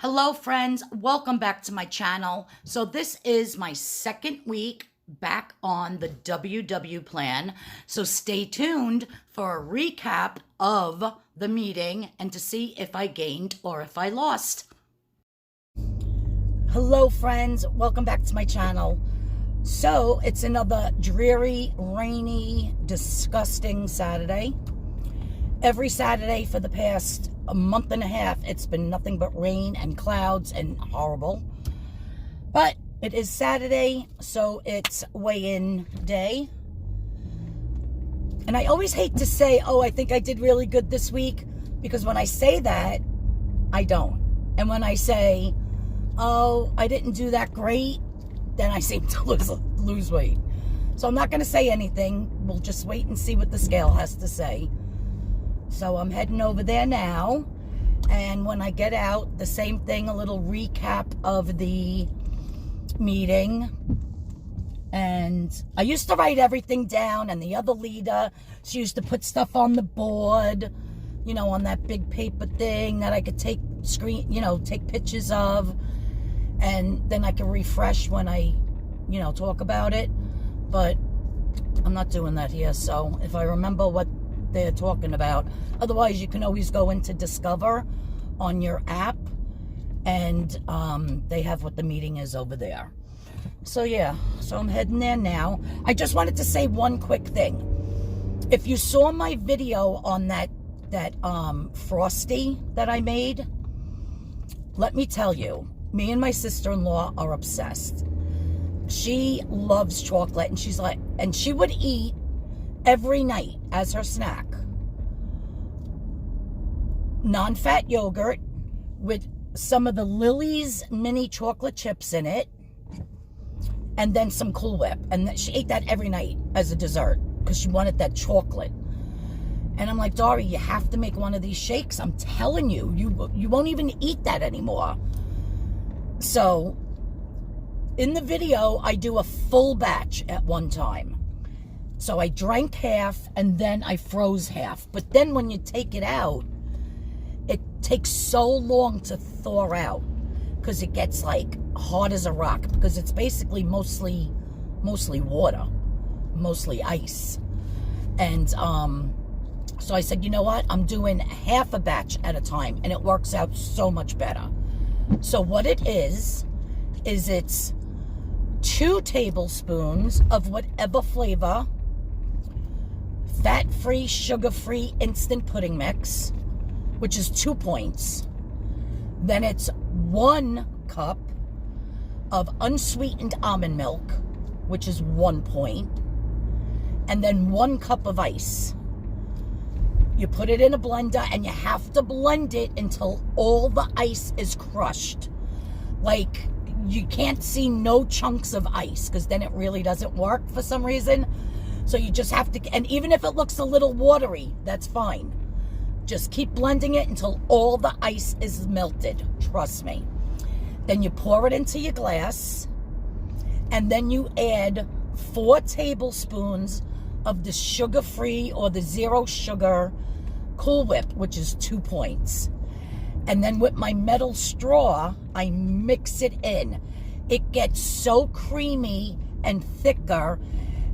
Hello friends, welcome back to my channel. So this is my second week back on the WW plan. So stay tuned for a recap of the meeting and to see if I gained or if I lost. Hello friends, welcome back to my channel. So it's another dreary, rainy, disgusting Saturday. Every Saturday for the past a month and a half, it's been nothing but rain and clouds and horrible. But it is Saturday, so it's weigh-in day. And I always hate to say, oh, I think I did really good this week, because when I say that, I don't. And when I say, oh, I didn't do that great, then I seem to lose weight. So I'm not going to say anything. We'll just wait and see what the scale has to say. So I'm heading over there now, and when I get out, the same thing, a little recap of the meeting. And I used to write everything down, and the other leader, she used to put stuff on the board, you know, on that big paper thing that I could take pictures of, and then I can refresh when I, talk about it. But I'm not doing that here, so if I remember what they're talking about. Otherwise, you can always go into Discover on your app, and they have what the meeting is over there. So yeah, so I'm heading there now. I just wanted to say one quick thing. If you saw my video on that Frosty that I made, let me tell you, me and my sister-in-law are obsessed. She loves chocolate, and she would eat every night as her snack non-fat yogurt with some of the Lily's mini chocolate chips in it, and then some Cool Whip. And she ate that every night as a dessert because she wanted that chocolate. And I'm like, Dory, you have to make one of these shakes. I'm telling you, you won't even eat that anymore. So in the video, I do a full batch at one time. So I drank half, and then I froze half. But then when you take it out, it takes so long to thaw out because it gets like hard as a rock, because it's basically mostly water, mostly ice. And so I said, you know what? I'm doing half a batch at a time, and it works out so much better. So what it is it's 2 tablespoons of whatever flavor, fat-free, sugar-free instant pudding mix, which is 2 points. Then it's 1 cup of unsweetened almond milk, which is 1 point. And then 1 cup of ice. You put it in a blender, and you have to blend it until all the ice is crushed. Like, you can't see no chunks of ice, because then it really doesn't work for some reason. So you just have to, and even if it looks a little watery, that's fine. Just keep blending it until all the ice is melted. Trust me. Then you pour it into your glass, and then you add 4 tablespoons of the sugar-free or the zero sugar Cool Whip, which is 2 points. And then with my metal straw, I mix it in. It gets so creamy and thicker.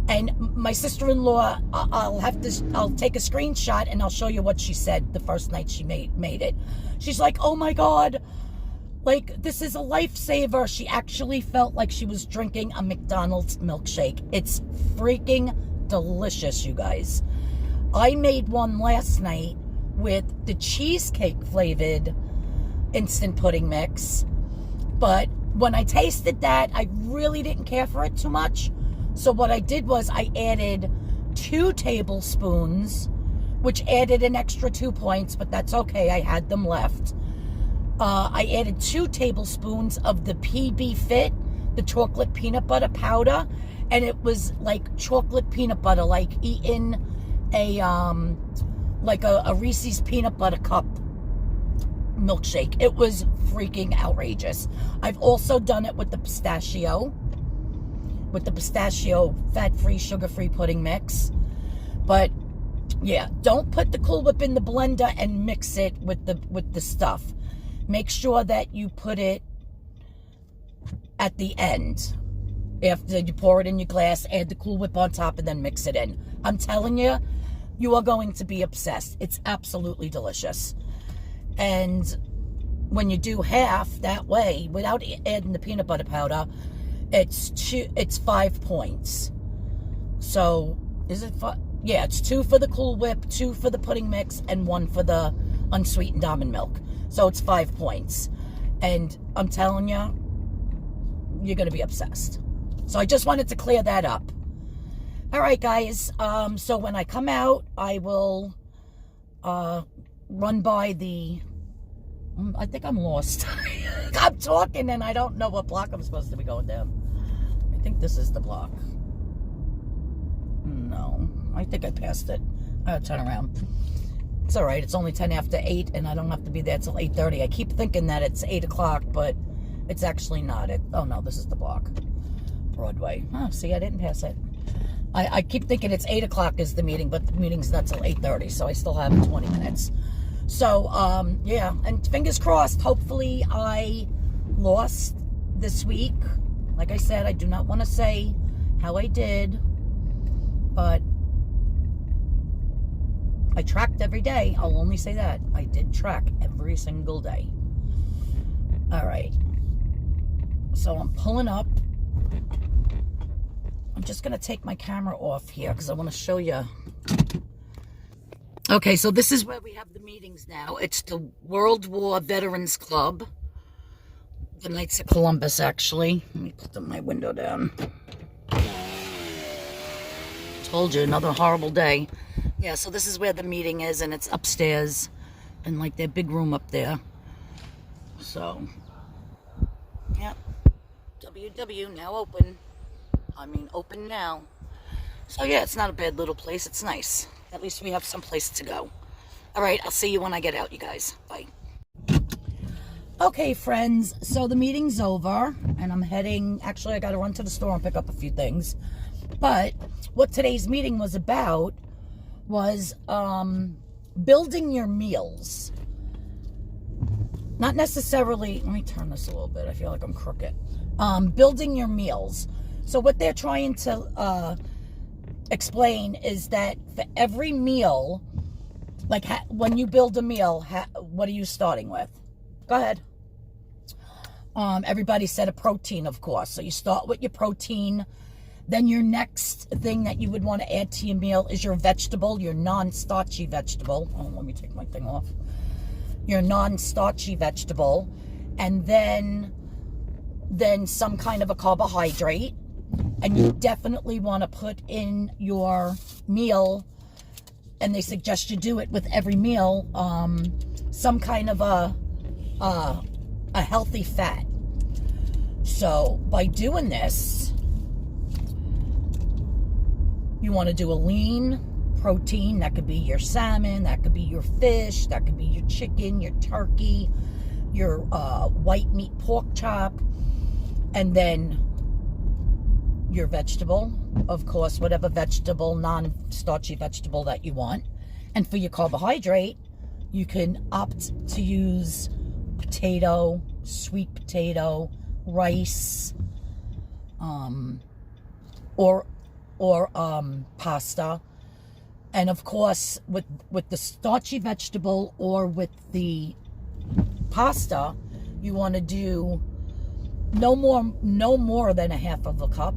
And my sister-in-law, I'll take a screenshot and I'll show you what she said the first night she made it. She's like, oh my God, like, this is a lifesaver. She actually felt like she was drinking a McDonald's milkshake. It's freaking delicious, you guys. I made one last night with the cheesecake flavored instant pudding mix, but when I tasted that, I really didn't care for it too much. So what I did was I added 2 tablespoons, which added an extra 2 points, but that's okay. I had them left. I added 2 tablespoons of the PB Fit, the chocolate peanut butter powder, and it was like chocolate peanut butter, like eating a Reese's peanut butter cup milkshake. It was freaking outrageous. I've also done it with the pistachio fat-free, sugar-free pudding mix. But yeah, don't put the Cool Whip in the blender and mix it with the stuff. make sure that you put it at the end. After you pour it in your glass, add the Cool Whip on top, and then mix it in. I'm telling you, you are going to be obsessed. It's absolutely delicious. And when you do half that way, without adding the peanut butter powder, it's 5 points. So, is it 5? Yeah, it's 2 for the Cool Whip, 2 for the pudding mix, and 1 for the unsweetened almond milk. So it's 5 points. And I'm telling you, you're going to be obsessed. So I just wanted to clear that up. All right, guys. So when I come out, I will run by the... I think I'm lost. I'm talking and I don't know what block I'm supposed to be going down. I think this is the block. No, I think I passed it. I'll turn around. It's all right. It's only 10 after 8, and I don't have to be there till 8:30. I keep thinking that it's 8 o'clock, but it's actually not. Oh, no, this is the block. Broadway. Oh, see, I didn't pass it. I keep thinking it's 8 o'clock is the meeting, but the meeting's not till 8:30, so I still have 20 minutes. So, yeah, and fingers crossed, hopefully I lost this week. Like I said, I do not want to say how I did, but I tracked every day. I'll only say that. I did track every single day. All right. So I'm pulling up. I'm just going to take my camera off here because I want to show you. Okay, so this is where we have the meetings now. It's the World War Veterans Club. The Knights of Columbus, actually. Let me put my window down. Told you, another horrible day. Yeah, so this is where the meeting is, and it's upstairs in, like, their big room up there. So, yeah. WW, now open. I mean, open now. So, yeah, it's not a bad little place. It's nice. At least we have some place to go. All right, I'll see you when I get out, you guys. Bye. Okay, friends, so the meeting's over, and I'm heading... Actually, I got to run to the store and pick up a few things. But what today's meeting was about was building your meals. Not necessarily... Let me turn this a little bit. I feel like I'm crooked. Building your meals. So what they're trying to explain is that for every meal, like when you build a meal, what are you starting with? Go ahead. Everybody said a protein, of course. So you start with your protein. Then your next thing that you would want to add to your meal is your vegetable, your non-starchy vegetable. Oh, let me take my thing off. Your non-starchy vegetable. And then some kind of a carbohydrate. And you definitely want to put in your meal, and they suggest you do it with every meal, some kind of a healthy fat. So by doing this, you want to do a lean protein. That could be your salmon, that could be your fish, that could be your chicken, your turkey, your white meat pork chop, and then your vegetable, of course, whatever vegetable, non-starchy vegetable that you want. And for your carbohydrate, you can opt to use potato, sweet potato, rice, or pasta. And of course, with the starchy vegetable or with the pasta, you want to do no more than a half of a cup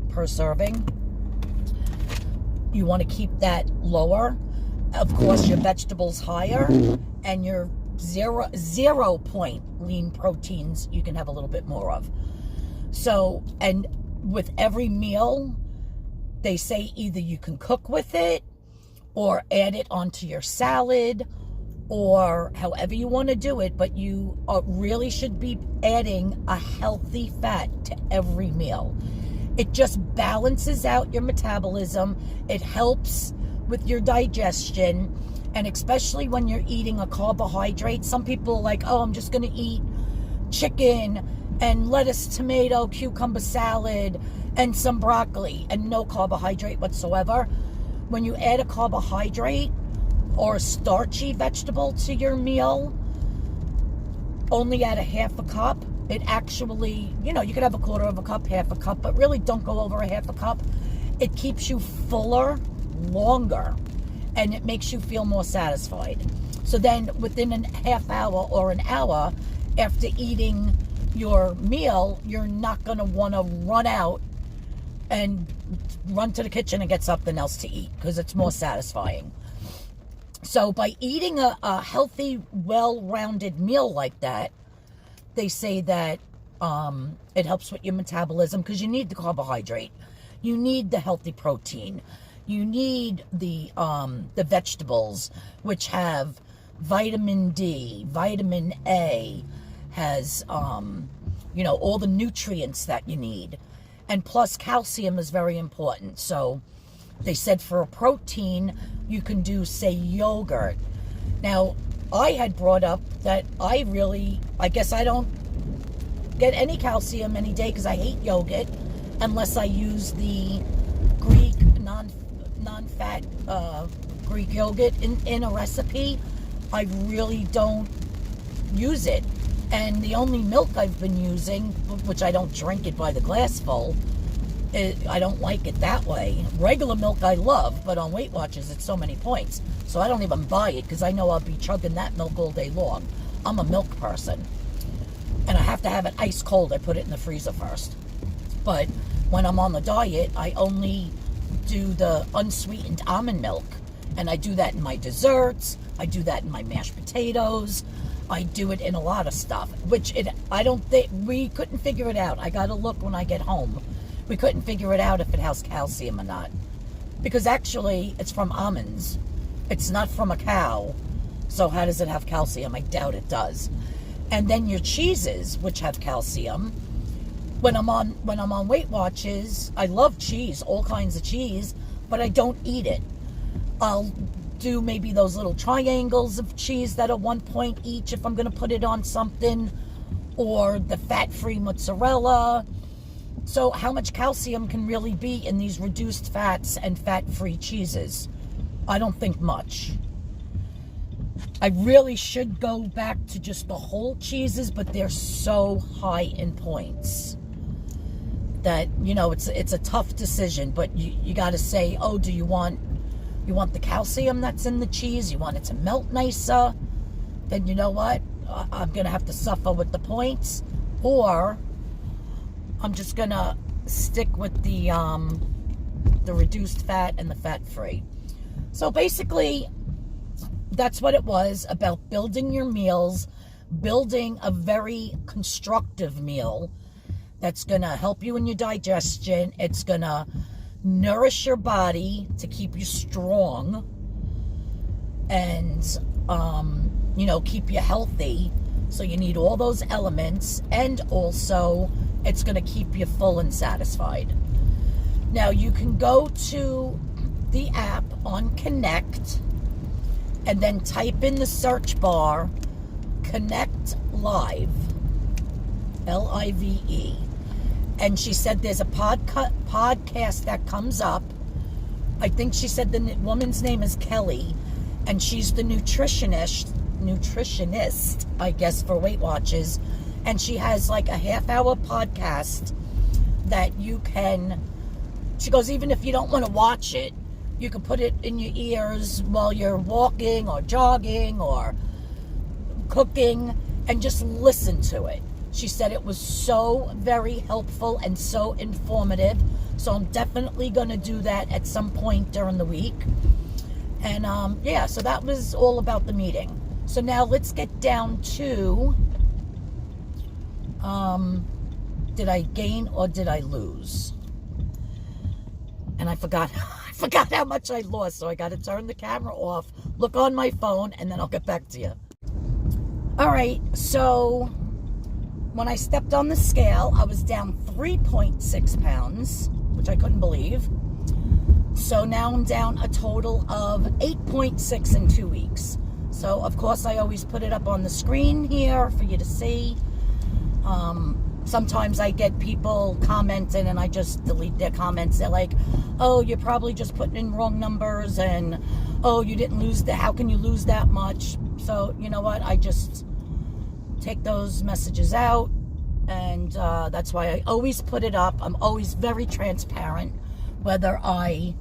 per serving. You want to keep that lower. Of course, your vegetables higher, and your 0 point lean proteins you can have a little bit more of. So, and with every meal, they say either you can cook with it or add it onto your salad, or however you want to do it, but you really should be adding a healthy fat to every meal. It just balances out your metabolism. It helps with your digestion, and especially when you're eating a carbohydrate. Some people are like, oh, I'm just going to eat chicken and lettuce, tomato, cucumber salad, and some broccoli, and no carbohydrate whatsoever. When you add a carbohydrate or a starchy vegetable to your meal, only add a half a cup. It actually, you know, you could have a quarter of a cup, half a cup, but really don't go over a half a cup. It keeps you fuller longer, and it makes you feel more satisfied. So then within a half hour or an hour after eating your meal, you're not going to want to run out and run to the kitchen and get something else to eat, because it's more satisfying. So by eating a healthy, well-rounded meal like that, they say that it helps with your metabolism, because you need the carbohydrate, you need the healthy protein, you need the vegetables, which have vitamin D, vitamin A, has you know, all the nutrients that you need, and plus calcium is very important. So they said for a protein, you can do, say, yogurt. Now, I had brought up that I guess I don't get any calcium any day, because I hate yogurt unless I use the Greek non-fat Greek yogurt in a recipe. I really don't use it. And the only milk I've been using, which I don't drink it by the glassful, I don't like it that way. Regular milk I love, but on Weight Watchers it's so many points. So I don't even buy it, because I know I'll be chugging that milk all day long. I'm a milk person. And I have to have it ice cold. I put it in the freezer first. But when I'm on the diet, I only do the unsweetened almond milk. And I do that in my desserts. I do that in my mashed potatoes. I do it in a lot of stuff, which I don't think, we couldn't figure it out. I got to look when I get home. We couldn't figure it out if it has calcium or not. Because actually, it's from almonds. It's not from a cow. So how does it have calcium? I doubt it does. And then your cheeses, which have calcium. When I'm on Weight Watchers, I love cheese, all kinds of cheese, but I don't eat it. I'll do maybe those little triangles of cheese that are 1 point each if I'm going to put it on something, or the fat-free mozzarella. So how much calcium can really be in these reduced fats and fat-free cheeses? I don't think much. I really should go back to just the whole cheeses, but they're so high in points that, you know, it's a tough decision. But you got to say, oh, do you want the calcium that's in the cheese? You want it to melt nicer? Then you know what? I'm going to have to suffer with the points, or I'm just going to stick with the reduced fat and the fat-free. So basically, that's what it was about building your meals, building a very constructive meal that's going to help you in your digestion. It's going to nourish your body to keep you strong and, you know, keep you healthy. So you need all those elements, and also it's going to keep you full and satisfied. Now you can go to the app on Connect and then type in the search bar Connect Live, Live. And she said there's a podcast that comes up. I think she said the woman's name is Kelly, and she's the nutritionist, I guess, for Weight Watchers. And she has like a half-hour podcast that you can, she goes, even if you don't want to watch it, you can put it in your ears while you're walking or jogging or cooking and just listen to it. She said it was so very helpful and so informative. So I'm definitely going to do that at some point during the week. And yeah, so that was all about the meeting. So now let's get down to, did I gain or did I lose? And I forgot how much I lost. So I got to turn the camera off, look on my phone, and then I'll get back to you. All right, so when I stepped on the scale, I was down 3.6 pounds, which I couldn't believe. So now I'm down a total of 8.6 in 2 weeks. So, of course, I always put it up on the screen here for you to see. Sometimes I get people commenting and I just delete their comments. They're like, oh, you're probably just putting in wrong numbers, and, oh, you didn't lose how can you lose that much? So, you know what? I just take those messages out. And that's why I always put it up. I'm always very transparent, whether I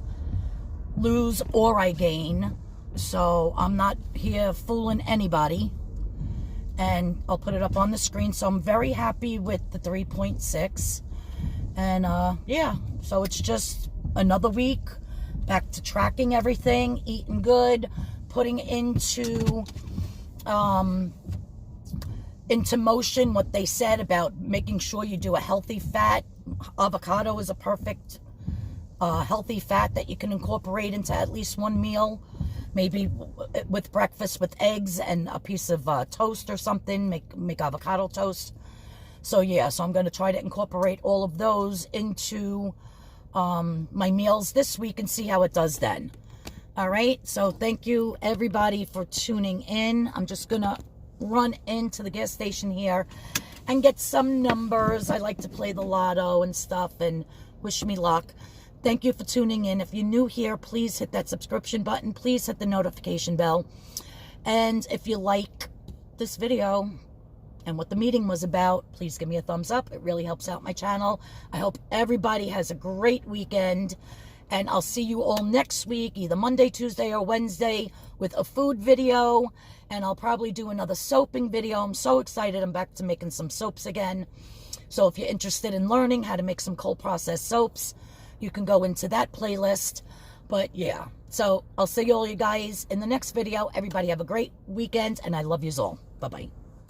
lose or I gain. So I'm not here fooling anybody. And I'll put it up on the screen. So I'm very happy with the 3.6. And yeah, so it's just another week back to tracking everything, eating good, putting into motion what they said about making sure you do a healthy fat. Avocado is a perfect healthy fat that you can incorporate into at least one meal, maybe with breakfast with eggs and a piece of toast or something. Make avocado toast. So yeah, so I'm going to try to incorporate all of those into my meals this week and see how it does then. All right, so thank you everybody for tuning in. I'm just going to run into the gas station here and get some numbers. I like to play the lotto and stuff, and wish me luck. Thank you for tuning in. If you're new here, please hit that subscription button. Please hit the notification bell. And if you like this video and what the meeting was about, please give me a thumbs up. It really helps out my channel. I hope everybody has a great weekend. And I'll see you all next week, either Monday, Tuesday, or Wednesday, with a food video. And I'll probably do another soaping video. I'm so excited. I'm back to making some soaps again. So if you're interested in learning how to make some cold processed soaps, you can go into that playlist. But yeah, so I'll see all you guys in the next video. Everybody have a great weekend, and I love yous all. Bye-bye.